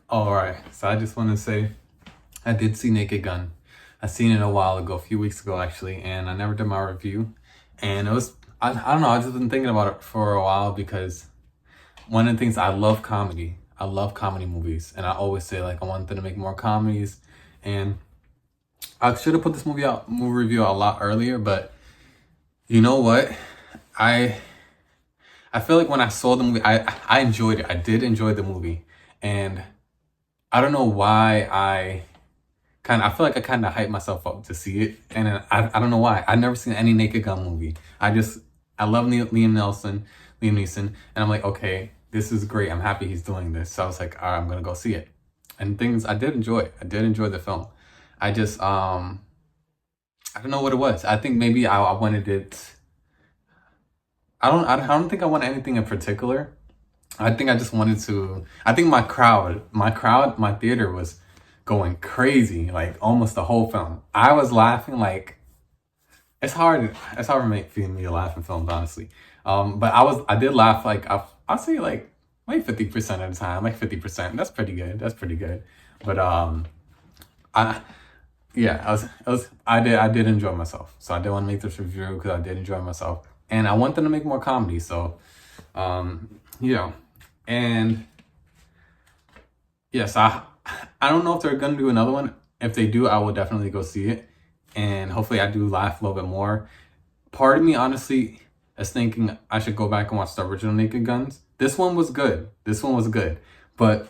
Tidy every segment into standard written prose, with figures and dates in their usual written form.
All right. So I just want to say I did see Naked Gun. I seen it a while ago, a few weeks ago actually, and I never did my review. And it was I don't know, I just been thinking about it for a while because one of the things I love comedy. I love comedy movies, and I always say like I want them to make more comedies. And I should have put this movie review out a lot earlier, but you know what? I I feel like when I saw the movie, I enjoyed it. I did enjoy the movie, and I don't know why I feel like I kind of hyped myself up to see it, and I don't know why. I've never seen any Naked Gun movie. I love Liam Neeson, and I'm like, okay, this is great. I'm happy he's doing this. So I was like, all right, I'm gonna go see it. And things I did enjoy it. I did enjoy the film. I just I don't know what it was. I think maybe I wanted it. I don't think I want anything in particular. I think I just wanted to. I think my theater was going crazy, like almost the whole film. I was laughing like it's hard for me to laugh in films, honestly. But I did laugh like I'll say like 50% of the time, like 50%. That's pretty good. That's pretty good. But I yeah, I did enjoy myself. So I did want to make this review because I did enjoy myself, and I want them to make more comedy. So you know, and yes, I don't know if they're gonna do another one. If they do, I will definitely go see it, and hopefully, I do laugh a little bit more. Part of me, honestly, is thinking I should go back and watch the original Naked Guns. This one was good. This one was good, but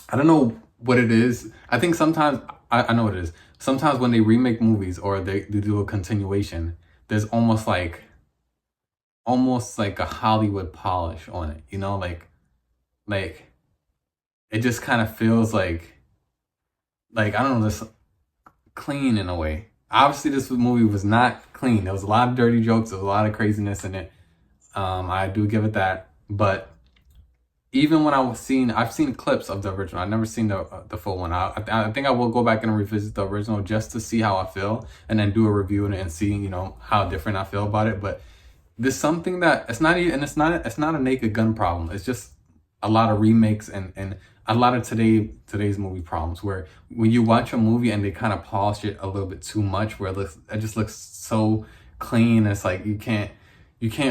I don't know what it is. I think sometimes I know what it is. Sometimes when they remake movies or they do a continuation, there's almost like a Hollywood polish on it. You know, like it just kind of feels like I don't know, this clean in a way. Obviously, this movie was not clean. There was a lot of dirty jokes. There was a lot of craziness in it. I do give it that. But even when I've seen clips of the original. I've never seen the full one. I think I will go back and revisit the original just to see how I feel, and then do a review on it and see how different I feel about it. But there's something that it's not even, and it's not a Naked Gun problem. It's just a lot of remakes and a lot of today's movie problems where when you watch a movie and they kind of polish it a little bit too much, where it just looks so clean. It's like you can't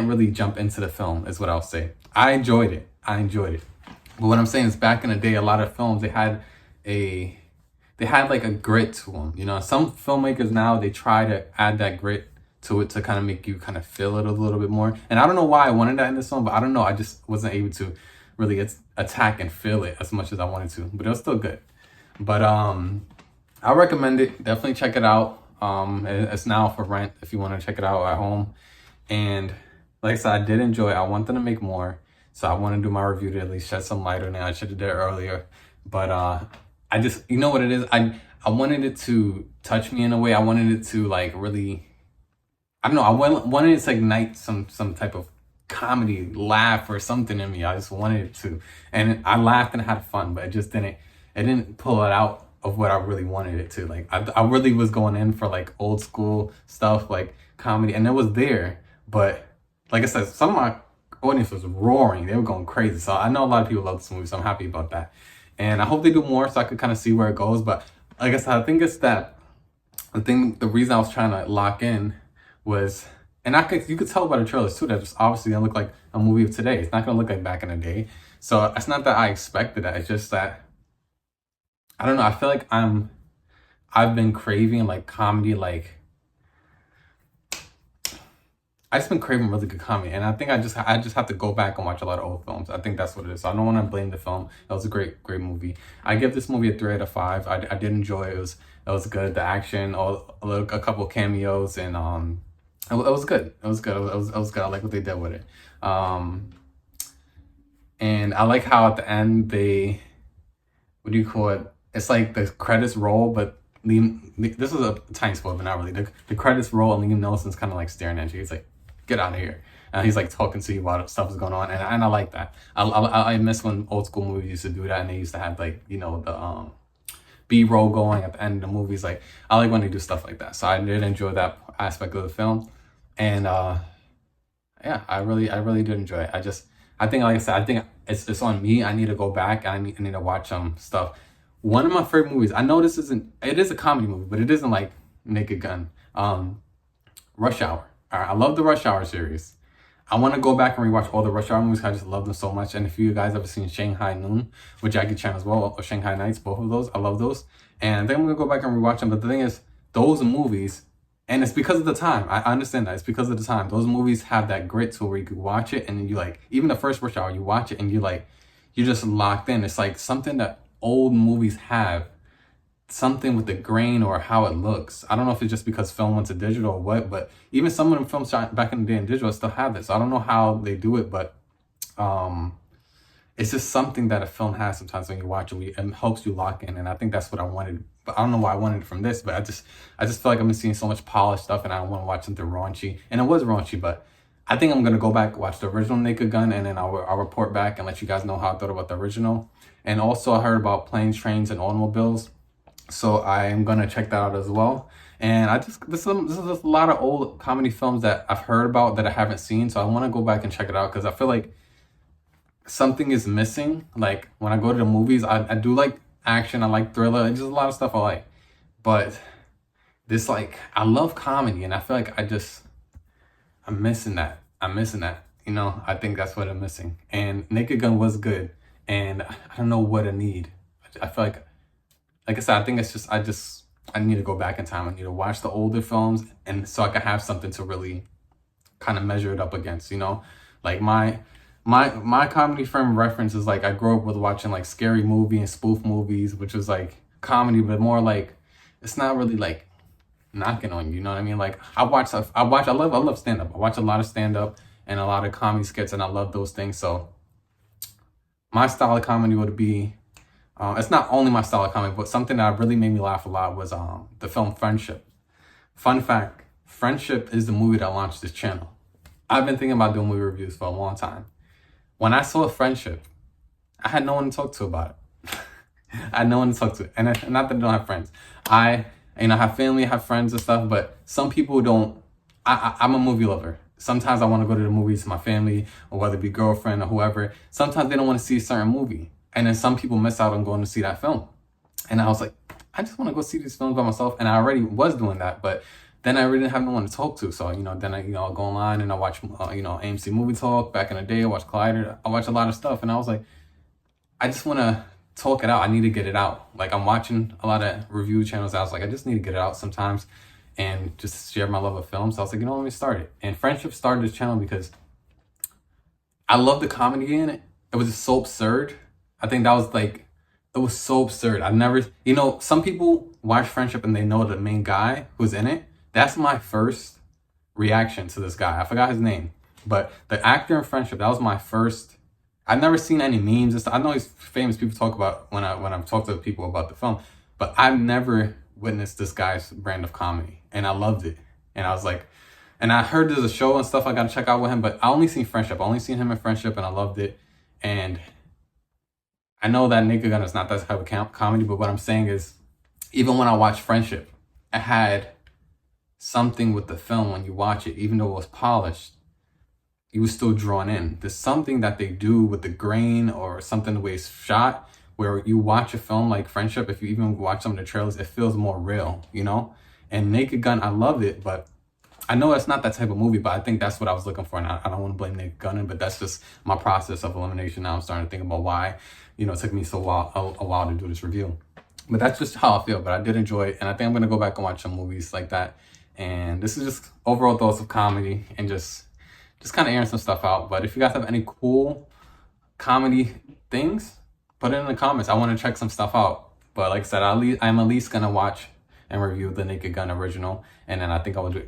really jump into the film, is what I'll say. I enjoyed it. I enjoyed it. But what I'm saying is, back in the day, a lot of films a they had like a grit to them. Some filmmakers now, they try to add that grit to it to kind of make you kind of feel it a little bit more. And I don't know why I wanted that in this film, but I don't know. I just wasn't able to really attack and feel it as much as I wanted to. But it was still good. But I recommend it. Definitely check it out. It's now for rent if you want to check it out at home. And like I said, I did enjoy it. I want them to make more. So I want to do my review to at least shed some light on it. I should have did it earlier. But I just, you know what it is? I wanted it to touch me in a way. I wanted it to like really, I don't know. Wanted it to ignite some type of comedy laugh or something in me. I just wanted it to. And I laughed and had fun, but it didn't pull it out of what I really wanted it to. Like I really was going in for like old school stuff, like comedy, and it was there. But like I said, some of my audience was roaring. They were going crazy. So I know a lot of people love this movie, so I'm happy about that. And I hope they do more so I could kind of see where it goes. But like I said, I think it's that the reason I was trying to lock in was, and you could tell by the trailers too, that it's obviously gonna look like a movie of today. It's not gonna look like back in the day. So it's not that I expected that. It's just that I don't know. I feel like I've been craving like comedy, like I just been craving really good comedy, and I think I just have to go back and watch a lot of old films. I think that's what it is. So I don't want to blame the film. It was a great movie. I give this movie a 3 out of 5. I did enjoy it. It was good. The action, a couple of cameos, and it was good. It was good. It was good. I like what they did with it. And I like how at the end what do you call it? It's like the credits roll, but this is a tiny spoiler, but not really. The credits roll and Liam Nelson's kind of like staring at you. He's like, "Get out of here!" And he's like talking to you about stuff that's going on, and I like that. I miss when old school movies used to do that, and they used to have like the B-roll going at the end of the movies. Like I like when they do stuff like that. So I did enjoy that aspect of the film, and yeah, I really did enjoy it. I think, like I said, I think it's on me. I need to go back and I need to watch some stuff one of my favorite movies. I know this isn't. It is a comedy movie, but it isn't like Naked Gun. Rush Hour. All right, I love the Rush Hour series. I want to go back and rewatch all the Rush Hour movies. I just love them so much. And if you guys ever seen Shanghai Noon with Jackie Chan as well, or Shanghai Nights, both of those, I love those. And I think I'm gonna go back and rewatch them. But the thing is, those movies, and it's because of the time. I understand that it's because of the time. Those movies have that grit to where you could watch it and then you like, even the first Rush Hour, you watch it and you like, you're just locked in. It's like something that old movies have, something with the grain or how it looks. I don't know if it's just because film went to digital or what, but even some of them films shot back in the day in digital still have this. So I don't know how they do it, but it's just something that a film has sometimes when you watch it, it helps you lock in. And I think that's what I wanted. But I don't know why I wanted it from this, but I just feel like I've been seeing so much polished stuff and I don't want to watch something raunchy. And it was raunchy, but I think I'm gonna go back, watch the original Naked Gun, and then I'll report back and let you guys know how I thought about the original. And also I heard about Planes, Trains, and Automobiles. So I am gonna check that out as well. And this is a lot of old comedy films that I've heard about that I haven't seen. So I want to go back and check it out because I feel like something is missing. Like when I go to the movies, I do like action, I like thriller, just a lot of stuff I like. But this, like, I love comedy, and I feel like I'm missing that. You know, I think that's what I'm missing. And Naked Gun was good, and I don't know what I need. I feel like I said, I think it's just I need to go back in time. I need to watch the older films, and so I can have something to really kind of measure it up against. You know, like my comedy frame reference is like I grew up with watching like Scary Movie and spoof movies, which was like comedy, but more like it's not really like knocking on you. You know what I mean? Like I love stand up. I watch a lot of stand up and a lot of comedy skits, and I love those things. So my style of comedy would be. It's not only my style of comedy, but something that really made me laugh a lot was the film Friendship. Fun fact, Friendship is the movie that launched this channel. I've been thinking about doing movie reviews for a long time. When I saw Friendship, I had no one to talk to about it. I had no one to talk to. And not that I don't have friends. I have family, I have friends and stuff, but some people don't. I'm a movie lover. Sometimes I want to go to the movies with my family, or whether it be girlfriend or whoever. Sometimes they don't want to see a certain movie. And then some people miss out on going to see that film. And I was like, I just want to go see these films by myself. And I already was doing that, but then I really didn't have no one to talk to. So, then I'll go online and I watch, AMC Movie Talk. Back in the day, I watched Collider. I watched a lot of stuff. And I was like, I just want to talk it out. I need to get it out. Like I'm watching a lot of review channels. I was like, I just need to get it out sometimes and just share my love of film. So I was like, let me start it. And Friendship started this channel because I love the comedy in it. It was just so absurd. I think that was like, it was so absurd. I never, some people watch Friendship and they know the main guy who's in it. That's my first reaction to this guy. I forgot his name, but the actor in Friendship, that was my first. I've never seen any memes. I know he's famous. People talk about when I'm talking to people about the film, but I've never witnessed this guy's brand of comedy, and I loved it. And I was like, and I heard there's a show and stuff I got to check out with him, but I only seen Friendship. I only seen him in Friendship, and I loved it. And I know that Naked Gun is not that type of comedy, but what I'm saying is, even when I watched Friendship, it had something with the film when you watch it, even though it was polished, you were still drawn in. There's something that they do with the grain or something the way it's shot, where you watch a film like Friendship, if you even watch some of the trailers, it feels more real, And Naked Gun, I loved it, but I know it's not that type of movie, but I think that's what I was looking for. And I don't want to blame Naked Gun, but that's just my process of elimination. Now I'm starting to think about why, it took me a while to do this review. But that's just how I feel. But I did enjoy it. And I think I'm going to go back and watch some movies like that. And this is just overall thoughts of comedy and just kind of airing some stuff out. But if you guys have any cool comedy things, put it in the comments. I want to check some stuff out. But like I said, I'm at least going to watch and review the Naked Gun original. And then I think I will do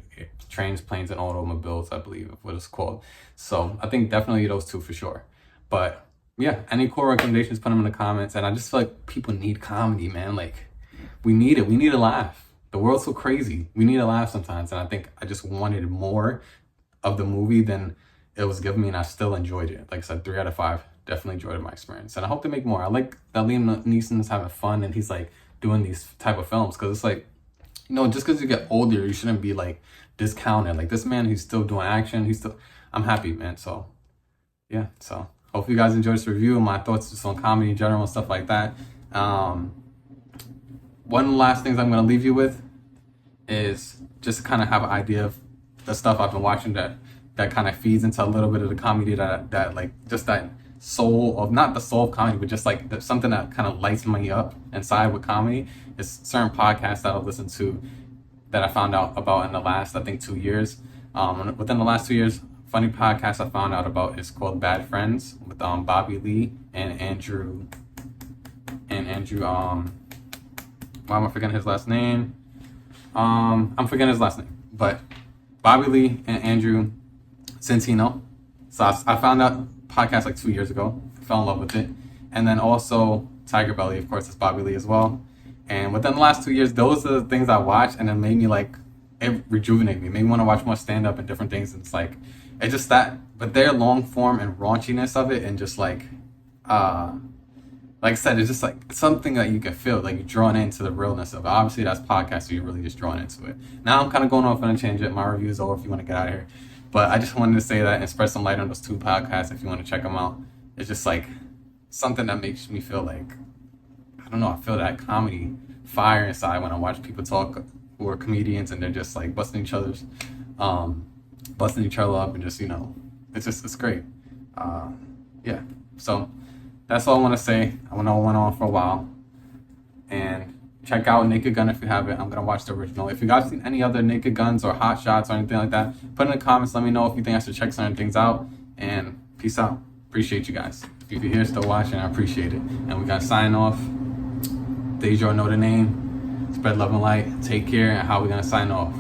Trains, Planes, and Automobiles, I believe what it's called. So I think definitely those two for sure. But yeah, any cool recommendations, put them in the comments. And I just feel like people need comedy, man. Like we need it. We need a laugh. The world's so crazy. We need a laugh sometimes. And I think I just wanted more of the movie than it was giving me. And I still enjoyed it. Like I said, 3 out of 5. Definitely enjoyed my experience. And I hope they make more. I like that Liam Neeson's having fun and he's like doing these type of films. Because it's like, just because you get older, you shouldn't be like discounted. Like this man, he's still doing action. I'm happy, man. So yeah, so hope you guys enjoyed this review and my thoughts just on comedy in general and stuff like that. one of the last things I'm gonna leave you with is just to kind of have an idea of the stuff I've been watching that kind of feeds into a little bit of the comedy that like just that soul of, not the soul of comedy, but just like something that kind of lights me up inside with comedy. Is certain podcasts that I've listened to that I found out about in the last, I think, 2 years. Within the last 2 years, funny podcast I found out about is called Bad Friends with Bobby Lee and Andrew. Why am I forgetting his last name? I'm forgetting his last name, but Bobby Lee and Andrew Centino. So I found out podcast like 2 years ago. Fell in love with it, and then also Tiger Belly, of course, is Bobby Lee as well. And within the last 2 years, those are the things I watched, and it made me like, it rejuvenated me. Made me want to watch more stand up and different things. And it's like, it's just that, but their long form and raunchiness of it, and just like I said, it's just like something that you can feel, like you're drawn into the realness of it. Obviously, that's podcast, so you're really just drawn into it. Now I'm kind of going off on a tangent. My review is over if you want to get out of here. But I just wanted to say that and spread some light on those two podcasts if you want to check them out. It's just like something that makes me feel like, I don't know, I feel that comedy fire inside when I watch people talk who are comedians and they're just like busting each other up and just, it's great. Yeah. So that's all I want to say. I know I went on for a while. And check out Naked Gun if you haven't. I'm going to watch the original. If you guys seen any other Naked Guns or Hot Shots or anything like that, put in the comments. Let me know if you think I should check certain things out. And peace out. Appreciate you guys. If you're here still watching, I appreciate it. And we got to sign off. Deja know the name. Spread love and light. Take care. And how we going to sign off?